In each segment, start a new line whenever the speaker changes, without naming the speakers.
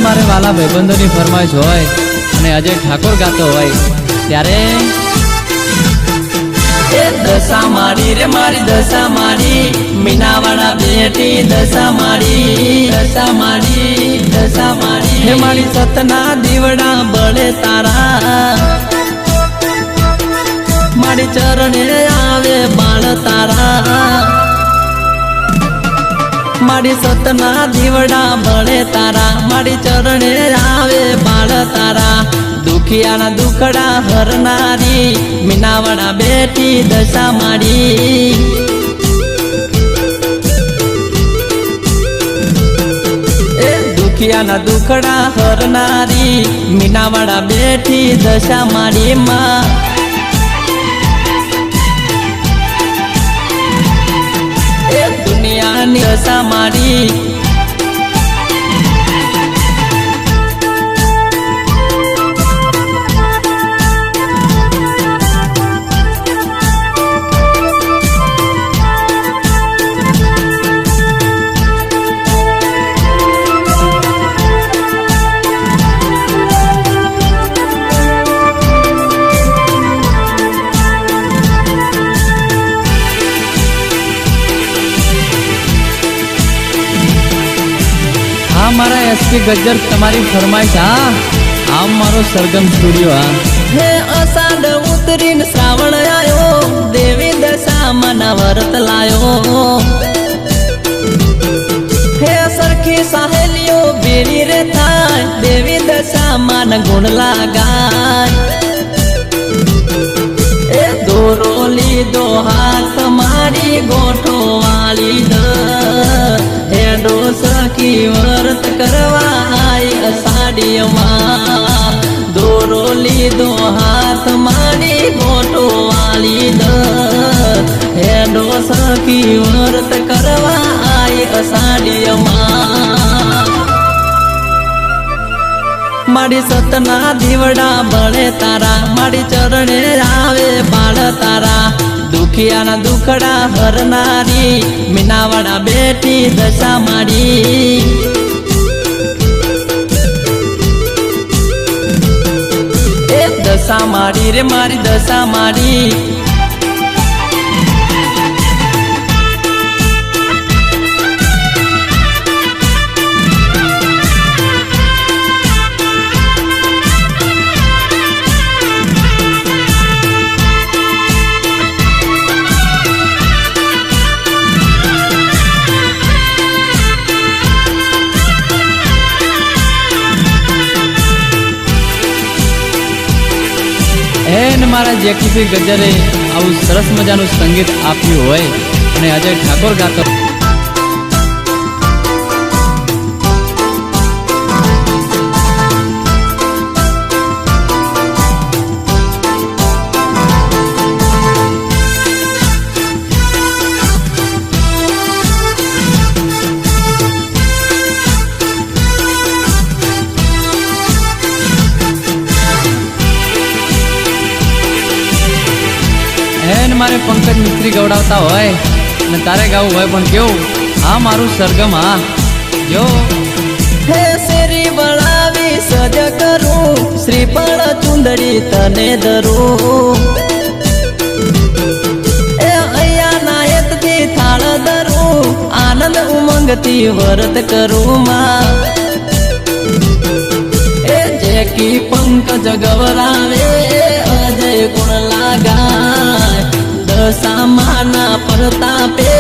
मारे वाला भाईबंधोनी फरमाइश होय अने अजय ठाकुर गातो होय त्यारे
दशा मारी रे मारी दशा मारी मीनावाड़ा बेटी दशा मारी हे मारी सतना दीवड़ा बड़े तारा मारी चरणे आवे बाळ तारा मारी सतना दीवड़ा बड़े तारा मारी चरणे आवे बाळ तारा दुखिया ना दुखड़ा हरनारी मीनावाड़ा बेटी दशा मारी दुखिया ना दुखड़ा हरनारी मीनावाड़ा बेटी दशा मारी माँ दुनिया नी दशा मारी
मारा एसपी गज्जर तमारी फरमाइश आ मारो सरगम स्टूडियो
हे अषाढ़ उतरीन श्रावण आयो देवी दशा मना व्रत लायो हे सरखी सहेलियो बेरी रे थाय देवी दशा मन गुण लगाय ए दोरोली दो हाथ मारी गोठो वाली हेडो सखी व्रत करवा आई अषाढ़ी माँ दोरोली दो हाथ मारी गोठो वाली हेडो सखी व्रत करवा आई अषाढ़ी माँ मारी सतना दीवड़ा बड़े तारा मारी चरणे आवे बाळ तारा दुखिया ना दुखड़ा हरनारी मीनावाड़ा बेटी दशा मारी दशा मारी रे मारी दशा मारी
मारा जेकीपी गज्जरे आવું સરસ મજાનું સંગીત આપ્યું હોય અને અજય ઠાકોર ગાતો मारे पंकज मिस्त्री गवड़ावता होय ने तारे गाવું હોય પણ કેવું આ મારું સરગમ જો
हे सेरी बनावी सज करूं श्रीफळ चुंदड़ी तने धरूं ए अय्या नायत थी थाळ धरूं आनंद उमंगती व्रत करूं मां ए जेकी पंकज गवरावे अजय गुण लगाय दशा माना प्रतापे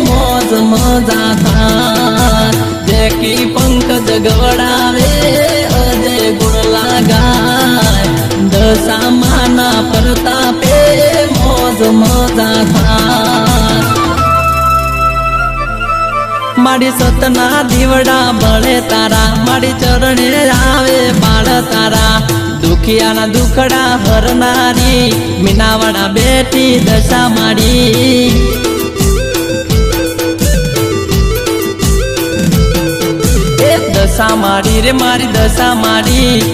मौज मजा था जेकी पंकज गवड़ावे अजय गुण लगाय दशा माना प्रतापे मौज मजा था मारी सतना दीवड़ा बड़े तारा मारी चरणे आवे बाळ तारा दुखिया ना दुखड़ा हरनारी मीनावाड़ा बेटी दशा मारी दशा मारी रे मारी दशा मारी।